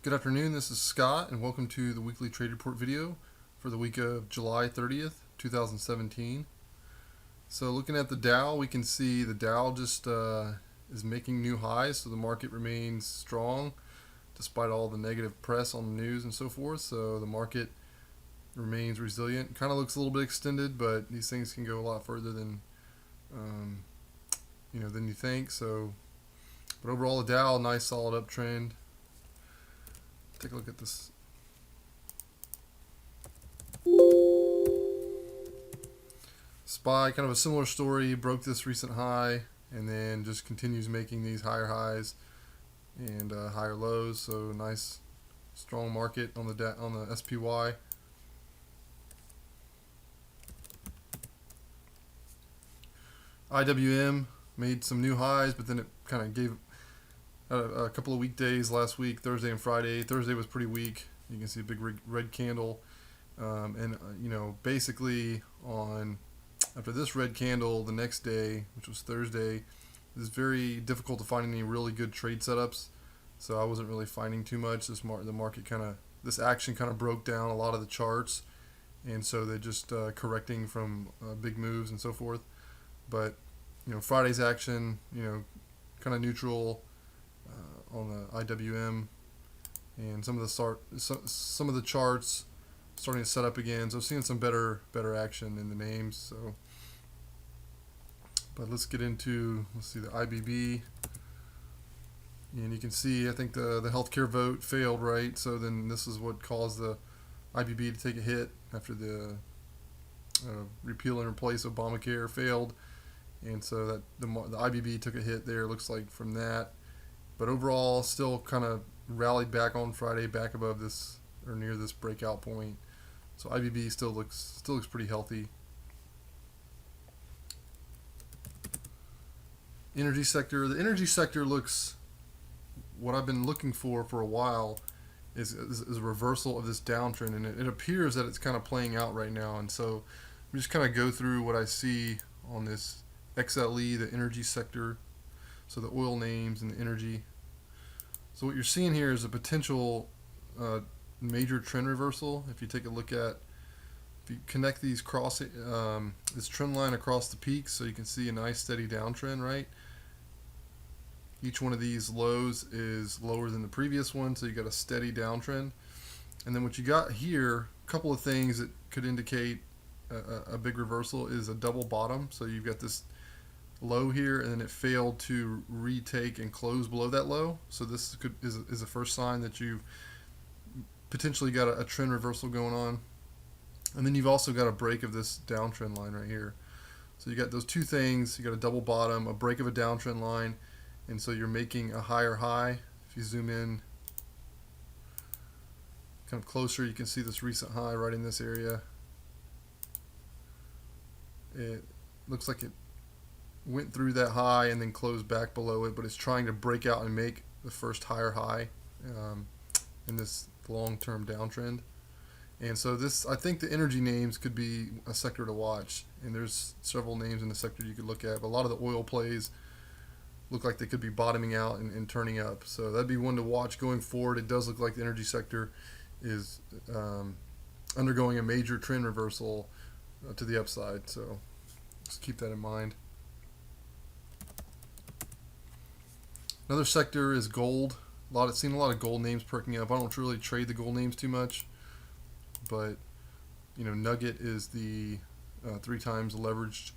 Good afternoon, this is Scott, and welcome to the weekly trade report video for the week of July 30th, 2017. So looking at the Dow, we can see the Dow just is making new highs, so the market remains strong despite all the negative press on the news and so forth. So the market remains resilient. Kind of looks a little bit extended, but these things can go a lot further than than you think. So, but overall, the Dow, nice solid uptrend. Take a look at this. SPY, kind of a similar story, broke this recent high and then just continues making these higher highs and higher lows. So nice, strong market on the SPY. IWM made some new highs, but then it kind of gave a couple of weekdays last week, Thursday and Friday. Thursday was pretty weak. You can see a big red candle, and basically after this red candle, the next day, which was Thursday, it was very difficult to find any really good trade setups. So I wasn't really finding too much. This action kind of broke down a lot of the charts, and so they're just correcting from big moves and so forth. But Friday's action, kind of neutral on the IWM, and some of the charts starting to set up again. So seeing some better action in the names. So, but let's see the IBB, and you can see I think the healthcare vote failed, right? So then this is what caused the IBB to take a hit after the repeal and replace Obamacare failed, and so that the IBB took a hit there. Looks like from that. But overall, still kind of rallied back on Friday, back above this or near this breakout point. So IBB still looks pretty healthy. Energy sector. The energy sector looks what I've been looking for a while is a reversal of this downtrend, and it appears that it's kind of playing out right now. And so I'm just kind of go through what I see on this XLE, the energy sector. So the oil names and the energy. So what you're seeing here is a potential major trend reversal. If you take a look at, if you connect these this trend line across the peaks, so you can see a nice steady downtrend, right? Each one of these lows is lower than the previous one, so you got a steady downtrend. And then what you got here, a couple of things that could indicate a big reversal is a double bottom. So you've got this low here, and then it failed to retake and close below that low. So this is a first sign that you've potentially got a trend reversal going on. And then you've also got a break of this downtrend line right here. So you got those two things. You got a double bottom, a break of a downtrend line, and so you're making a higher high. If you zoom in kind of closer, you can see this recent high right in this area. It looks like it went through that high and then closed back below it, but it's trying to break out and make the first higher high in this long-term downtrend. And so I think the energy names could be a sector to watch, and there's several names in the sector you could look at, but a lot of the oil plays look like they could be bottoming out and turning up. So that'd be one to watch going forward. It does look like the energy sector is undergoing a major trend reversal to the upside, so just keep that in mind. Another sector is gold. Seen a lot of gold names perking up. I don't really trade the gold names too much, but Nugget is the 3 times leveraged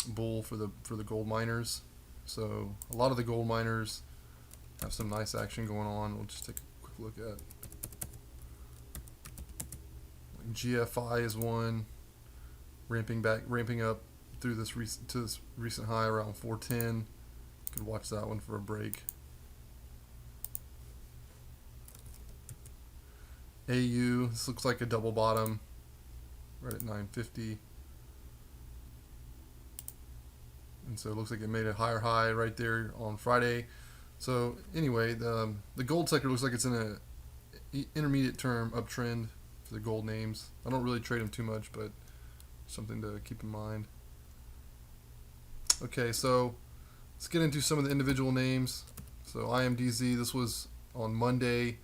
bull for the gold miners. So a lot of the gold miners have some nice action going on. We'll just take a quick look at GFI is one, ramping up through this recent high around 410. Could watch that one for a break. AU, this looks like a double bottom right at 950. And so it looks like it made a higher high right there on Friday. So anyway, the gold sector looks like it's in a intermediate term uptrend for the gold names. I don't really trade them too much, but something to keep in mind. Okay, so let's get into some of the individual names. So IMDZ, this was on Monday,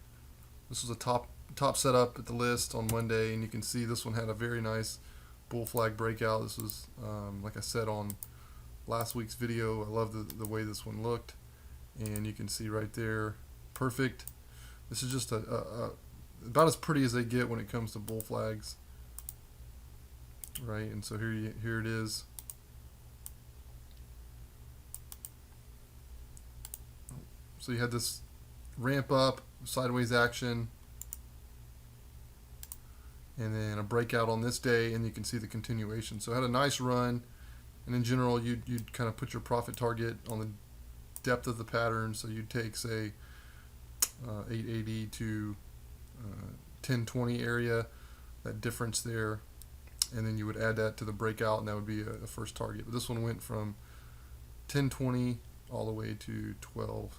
This was a top setup at the list on Monday, and you can see this one had a very nice bull flag breakout. This was, like I said on last week's video, I love the way this one looked, and you can see right there, perfect. This is just about as pretty as they get when it comes to bull flags, right? And so here it is. So you had this ramp up, sideways action, and then a breakout on this day, and you can see the continuation. So it had a nice run, and in general, you'd kind of put your profit target on the depth of the pattern. So you'd take, say, 880 to 1020 area, that difference there, and then you would add that to the breakout, and that would be a first target. But this one went from 1020 all the way to 12.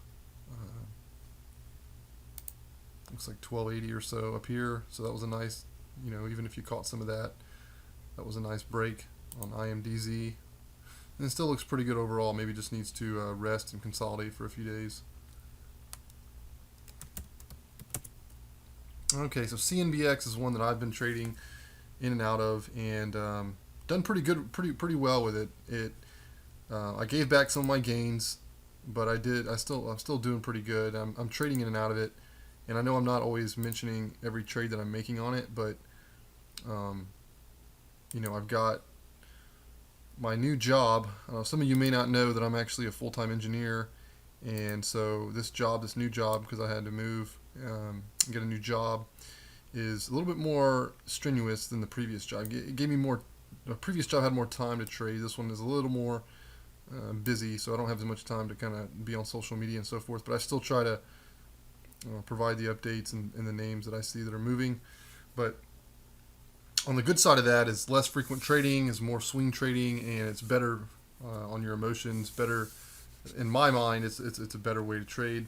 Looks like 1280 or so up here. So that was a nice, even if you caught some of that, that was a nice break on IMDZ. And it still looks pretty good overall. Maybe just needs to rest and consolidate for a few days. Okay, so CNBX is one that I've been trading in and out of, and done pretty good, pretty well with it. I gave back some of my gains, but I'm still doing pretty good. I'm trading in and out of it, and I know I'm not always mentioning every trade that I'm making on it, but I've got my new job. Some of you may not know that I'm actually a full-time engineer, and so this new job, because I had to move, get a new job, is a little bit more strenuous than the previous job. It gave me more. The previous job had more time to trade. This one is a little more busy, so I don't have as much time to kind of be on social media and so forth. But I still try to provide the updates and the names that I see that are moving. But on the good side of that is less frequent trading, is more swing trading, and it's better on your emotions. Better, in my mind, it's a better way to trade.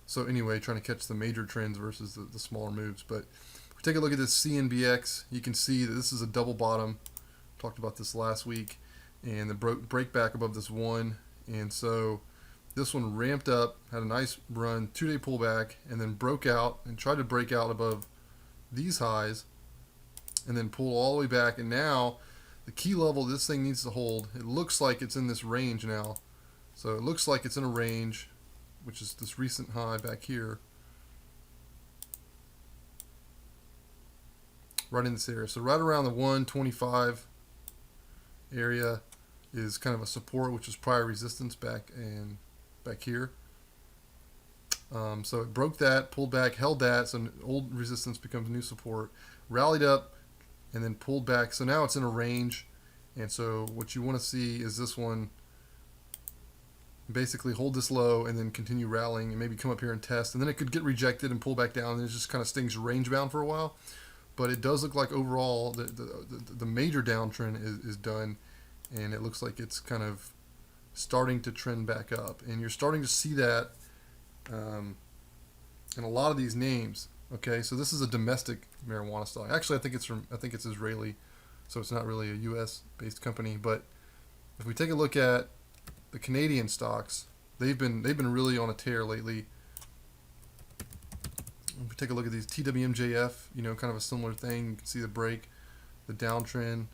So anyway, trying to catch the major trends versus the smaller moves. But if we take a look at this CNBX, you can see that this is a double bottom. Talked about this last week, and the break back above this one, and so this one ramped up, had a nice run, 2-day pullback, and then broke out and tried to break out above these highs, and then pull all the way back. And now the key level this thing needs to hold, it looks like it's in this range now. So it looks like it's in a range, which is this recent high back here, right in this area. So right around the 125 area is kind of a support, which is prior resistance back here. So it broke that, pulled back, held that, so old resistance becomes new support, rallied up, and then pulled back. So now it's in a range, and so what you want to see is this one basically hold this low and then continue rallying and maybe come up here and test, and then it could get rejected and pull back down, and it just kind of stings range bound for a while. But it does look like overall the major downtrend is done, and it looks like it's kind of starting to trend back up, and you're starting to see that in a lot of these names. Okay, so this is a domestic marijuana stock. Actually, I think it's Israeli, so it's not really a U.S. based company. But if we take a look at the Canadian stocks, they've been really on a tear lately. If we take a look at these TWMJF, kind of a similar thing. You can see the break, the downtrend,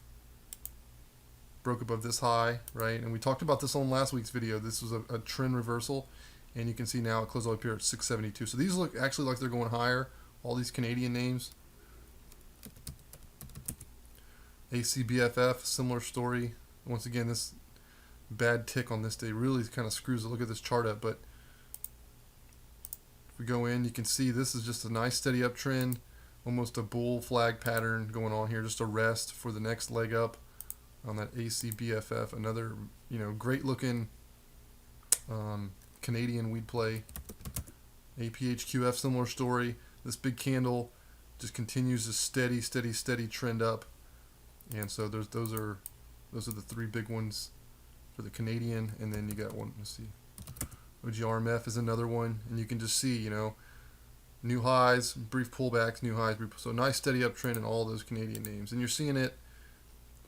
broke above this high, right? And we talked about this on last week's video. This was a trend reversal, and you can see now it closed up here at 672. So these look actually like they're going higher. All these Canadian names. ACBFF, similar story. Once again, this bad tick on this day really kind of screws it. Look at this chart up, but if we go in, you can see this is just a nice steady uptrend, almost a bull flag pattern going on here, just a rest for the next leg up on that ACBFF. Another, great looking Canadian weed play. APHQF, similar story. This big candle just continues this steady trend up, and so those are the three big ones for the Canadian. And then you got one. Let's see, OGRMF is another one, and you can just see, new highs, brief pullbacks, new highs, so nice steady uptrend in all those Canadian names, and you're seeing it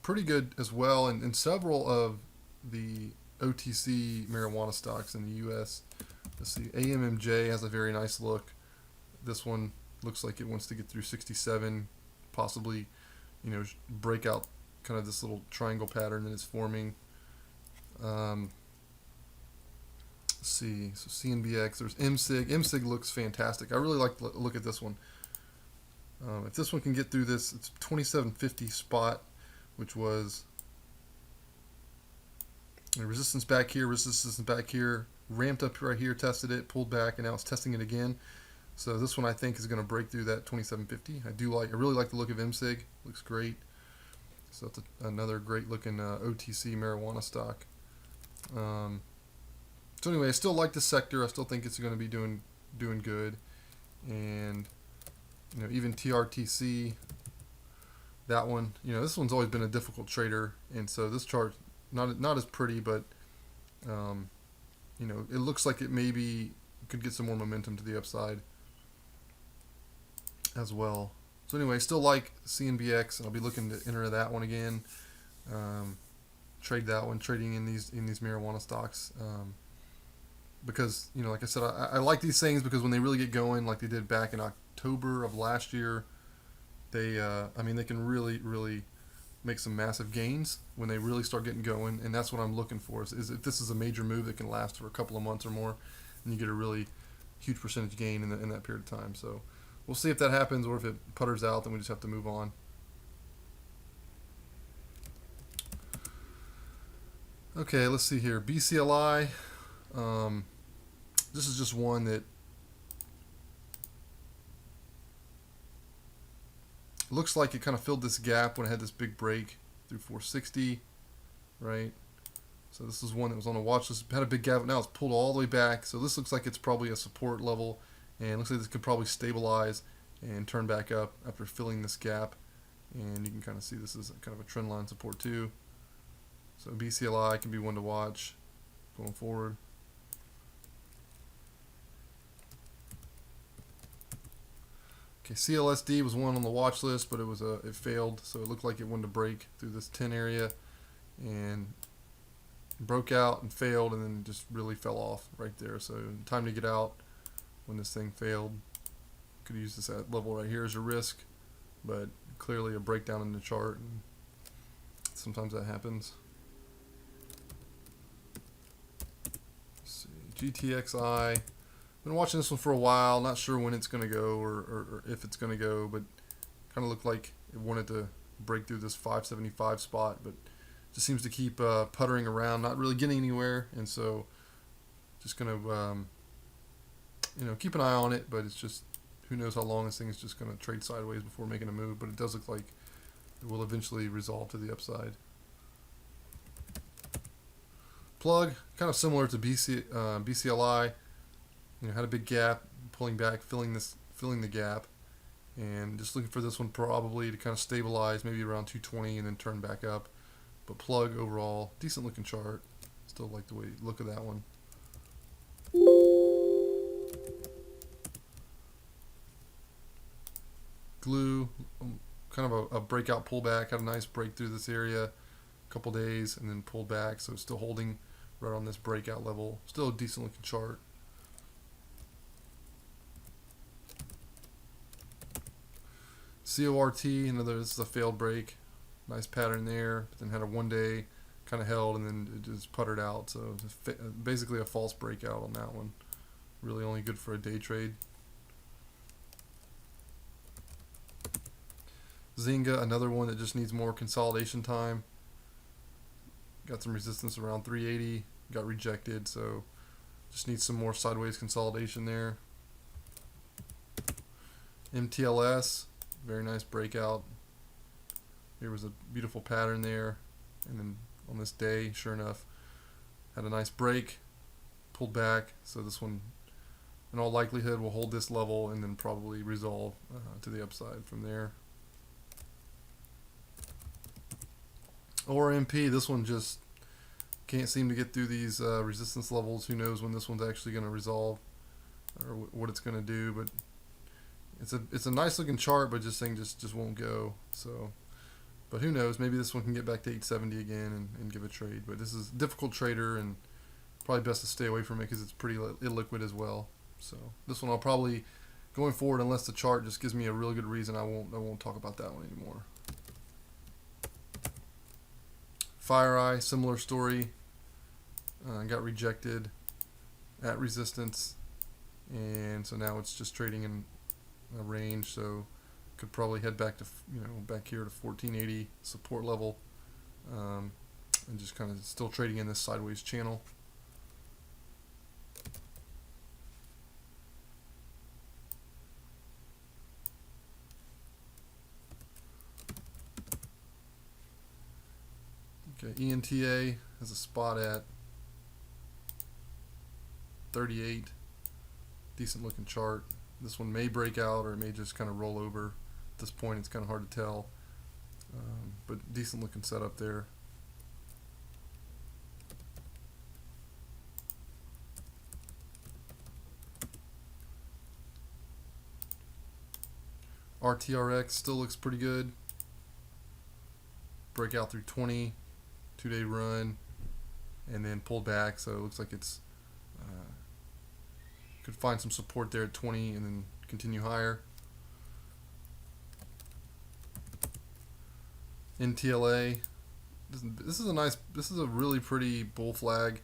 pretty good as well in several of the OTC marijuana stocks in the U.S. Let's see, AMMJ has a very nice look. This one looks like it wants to get through 67, possibly, break out kind of this little triangle pattern that it's forming. Let's see, so CNBX, there's MSIG. MSIG looks fantastic. I really like to look at this one. If this one can get through this, it's 2750 spot, which was resistance back here, resistance back here, ramped up right here, tested it, pulled back, and now it's testing it again. So this one I think is going to break through that 2750. I really like the look of MSIG. Looks great. So that's another great looking OTC marijuana stock. So anyway, I still like the sector. I still think it's going to be doing good. And even TRTC, that one, this one's always been a difficult trader, and so this chart not as pretty, but it looks like it maybe could get some more momentum to the upside as well. So anyway, still like CNBX, and I'll be looking to enter that one again. Trade that one, trading in these marijuana stocks, because like I said, I like these things because when they really get going, like they did back in October of last year, they can really make some massive gains when they really start getting going, and that's what I'm looking for. Is if this is a major move that can last for a couple of months or more, and you get a really huge percentage gain in that period of time. So we'll see if that happens, or if it putters out, then we just have to move on. Okay, let's see here. BCLI. This is just one that looks like it kind of filled this gap when it had this big break through 460, right? So this is one that was on a watch list, had a big gap, now it's pulled all the way back. So this looks like it's probably a support level, and looks like this could probably stabilize and turn back up after filling this gap. And you can kind of see this is kind of a trend line support too. So BCLI can be one to watch going forward. Okay, CLSD was one on the watch list, but it failed, so it looked like it wanted to break through this 10 area, and broke out and failed, and then just really fell off right there. So time to get out when this thing failed. Could use this at level right here as a risk, but clearly a breakdown in the chart, and sometimes that happens. Let's see, GTXI. Been watching this one for a while, not sure when it's going to go or if it's going to go, but kind of looked like it wanted to break through this 575 spot, but just seems to keep puttering around, not really getting anywhere, and so just going to keep an eye on it, but it's just, who knows how long this thing is just going to trade sideways before making a move, but it does look like it will eventually resolve to the upside. Plug, kind of similar to BCLI. Had a big gap, pulling back, filling the gap, and just looking for this one probably to kind of stabilize, maybe around 220, and then turn back up. But Plug overall, decent looking chart. Still like the way look of that one. Glue, kind of a breakout pullback. Had a nice break through this area, a couple days, and then pulled back. So it's still holding right on this breakout level. Still a decent looking chart. CORT, this is a failed break. Nice pattern there, but then had a 1 day, kind of held, and then it just puttered out. So basically a false breakout on that one. Really only good for a day trade. Zynga, another one that just needs more consolidation time. Got some resistance around 380, got rejected, so just needs some more sideways consolidation there. MTLS. Very nice breakout. There was a beautiful pattern there, and then on this day, sure enough, had a nice break, pulled back. So this one, in all likelihood, will hold this level and then probably resolve to the upside from there. ORMP, this one just can't seem to get through these resistance levels. Who knows when this one's actually going to resolve or what it's going to do, but it's a nice looking chart, but just won't go. So, but who knows? Maybe this one can get back to 870 again and give a trade. But this is a difficult trader, and probably best to stay away from it because it's pretty illiquid as well. So this one I'll probably going forward, unless the chart just gives me a really good reason, I won't talk about that one anymore. FireEye, similar story. Got rejected at resistance, and so now it's just trading in a range. So could probably head back to back here to 1480 support level, and just kind of still trading in this sideways channel. Okay, ENTA has a spot at 38. Decent looking chart. This one may break out or it may just kind of roll over. At this point, it's kind of hard to tell, but decent looking setup there. RTRX still looks pretty good. Breakout through 20, 2-day run, and then pulled back. So it looks like it's could find some support there at 20 and then continue higher. NTLA. This is a really pretty bull flag,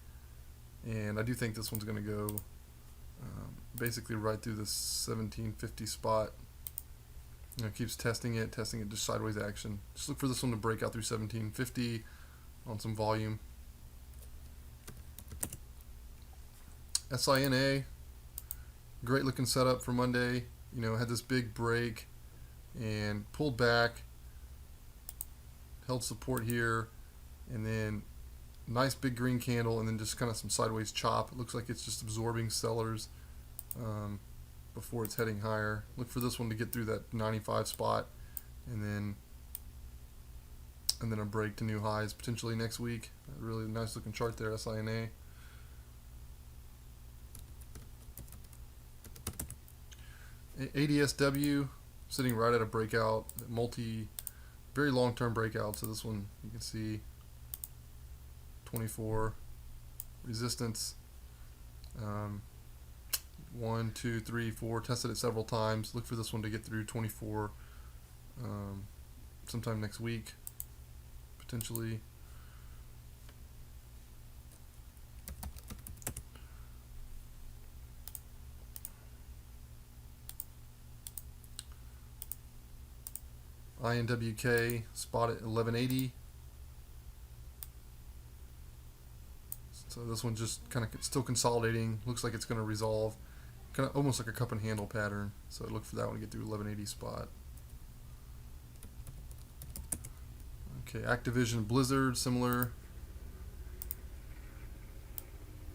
and I do think this one's going to go basically right through this 1750 spot. Keeps testing it, just sideways action. Just look for this one to break out through 1750 on some volume. SINA, great looking setup for Monday. Had this big break and pulled back, held support here, and then nice big green candle, and then just kind of some sideways chop. It looks like it's just absorbing sellers before it's heading higher. Look for this one to get through that 95 spot, and then a break to new highs potentially next week. A really nice looking chart there, SINA. ADSW sitting right at a breakout, very long-term breakout. So this one you can see 24 resistance. 1, 2, 3, 4. Tested it several times. Look for this one to get through 24 sometime next week, potentially. INWK spot at 1180. So this one just kind of still consolidating. Looks like it's going to resolve, kind of almost like a cup and handle pattern. So look for that one to get through 1180 spot. Okay, Activision Blizzard, similar.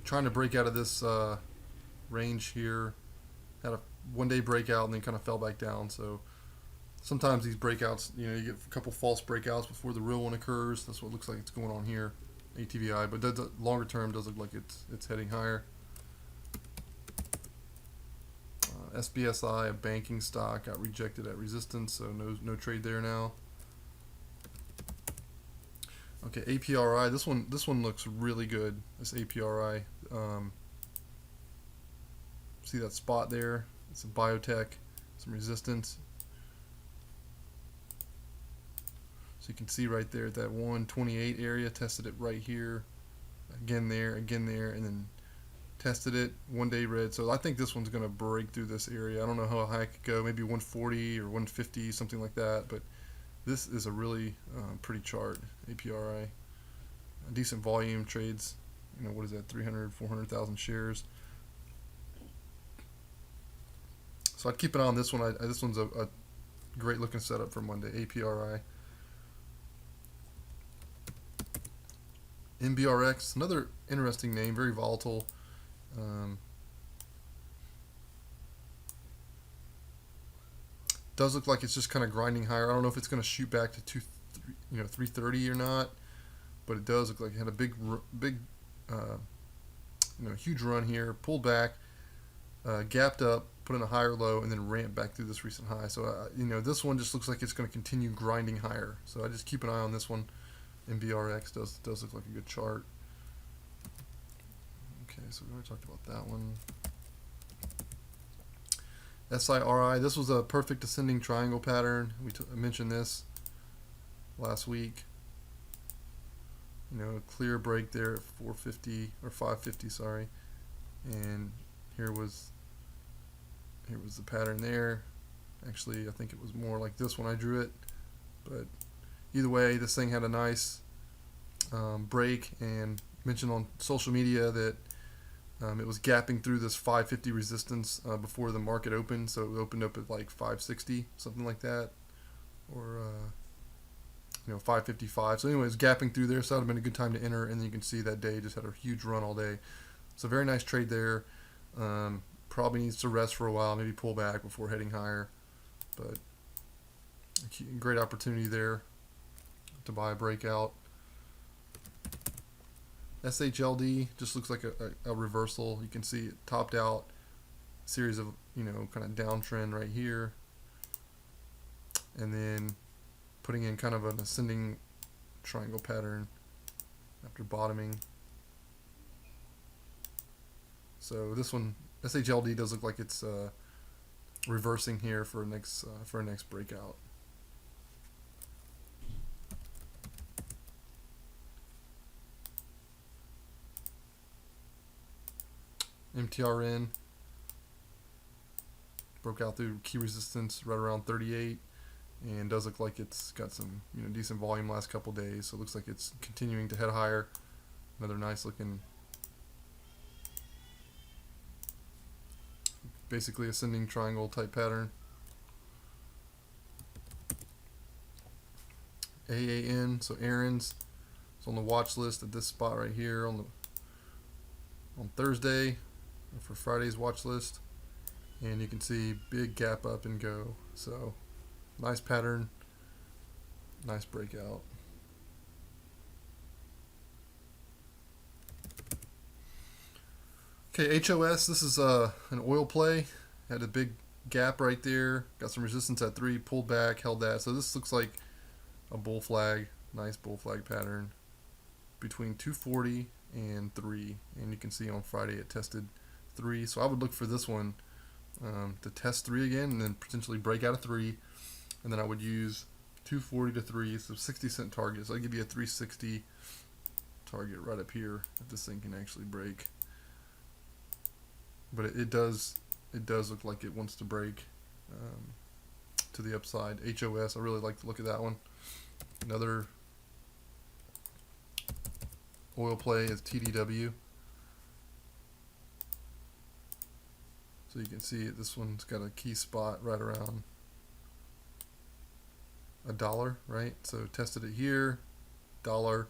Trying to break out of this range here. Had a one-day breakout and then kind of fell back down. So sometimes these breakouts, you get a couple false breakouts before the real one occurs. That's what it looks like it's going on here, ATVI. But the longer term does look like it's heading higher. SBSI, a banking stock, got rejected at resistance, so no trade there now. Okay, APRI. This one looks really good. This APRI. See that spot there? It's a biotech, some resistance. So you can see right there at that 128 area, tested it right here, again there, and then tested it, one-day red. So I think this one's going to break through this area. I don't know how high it could go, maybe 140 or 150, something like that. But this is a really pretty chart, APRI. A decent volume trades. What is that? 300, 400,000 shares. So I'd keep an eye on this one. This one's a great looking setup for Monday, APRI. MBRX, another interesting name, very volatile. Does look like it's just kind of grinding higher. I don't know if it's going to shoot back to 330 or not, but it does look like it had a big, huge run here, pulled back, gapped up, put in a higher low, and then ramped back through this recent high. So this one just looks like it's going to continue grinding higher. So I just keep an eye on this one. MBRX does look like a good chart. Okay, so we already talked about that one. SIRI. This was a perfect ascending triangle pattern. I mentioned this last week. You know, a clear break there at 450 or 550, sorry. And here was the pattern there. Actually, I think it was more like this when I drew it. But either way, this thing had a nice break, and mentioned on social media that it was gapping through this 550 resistance before the market opened. So it opened up at like 560, something like that, or 555. So anyways, gapping through there, so that would have been a good time to enter. And then you can see that day just had a huge run all day. So very nice trade there. Probably needs to rest for a while, maybe pull back before heading higher. But great opportunity there to buy a breakout. SHLD just looks like a reversal. You can see it topped out, series of kind of downtrend right here, and then putting in kind of an ascending triangle pattern after bottoming. So this one, SHLD, does look like it's reversing here for a next breakout. MTRN broke out through key resistance right around 38, and does look like it's got some decent volume last couple days. So it looks like it's continuing to head higher. Another nice looking, basically ascending triangle type pattern. AAN, so Aaron's, it's on the watch list at this spot right here on Thursday for Friday's watch list, and you can see big gap up and go. So nice pattern, nice breakout. Okay, HOS, this is an oil play. Had a big gap right there, got some resistance at 3, pulled back, held that. So this looks like a bull flag, nice bull flag pattern between 240 and 3, and you can see on Friday it tested 3. So I would look for this one to test 3 again, and then potentially break out of 3, and then I would use 240 to 3, so 60-cent target. So I'll give you a 360 target right up here if this thing can actually break. But it does look like it wants to break to the upside. HOS, I really like to look at that one. Another oil play is TDW. So you can see this one's got a key spot right around $1, right? So tested it here, $,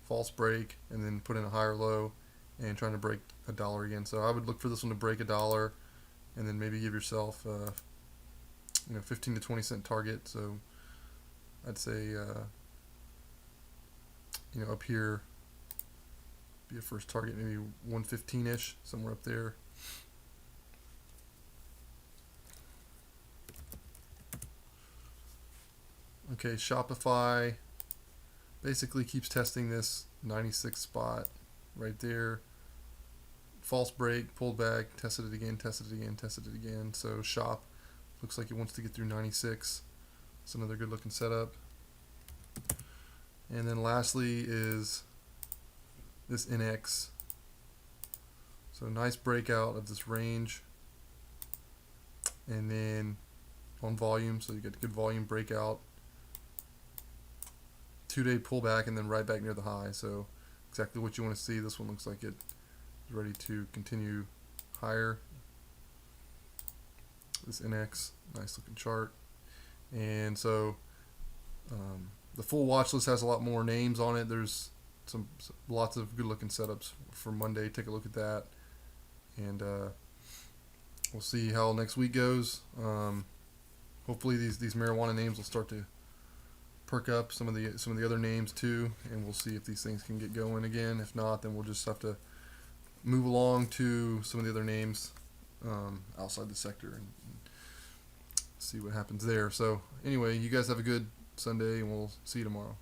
false break, and then put in a higher low and trying to break $1 again. So I would look for this one to break $1, and then maybe give yourself 15 to 20 cent target. So I'd say up here be a first target, maybe 115-ish, somewhere up there. Okay, Shopify basically keeps testing this 96 spot right there. False break, pulled back, tested it again, tested it again, tested it again. So Shop looks like it wants to get through 96. It's another good looking setup. And then lastly is this NX. So nice breakout of this range. And then on volume, so you get good volume breakout. 2-day pullback and then right back near the high. So exactly what you want to see. This one looks like it is ready to continue higher. This NX, nice looking chart. And so the full watch list has a lot more names on it. There's lots of good looking setups for Monday. Take a look at that, and we'll see how next week goes. Hopefully these marijuana names will start to perk up, some of the other names too, and we'll see if these things can get going again. If not, then we'll just have to move along to some of the other names outside the sector and see what happens there. So anyway, you guys have a good Sunday, and we'll see you tomorrow.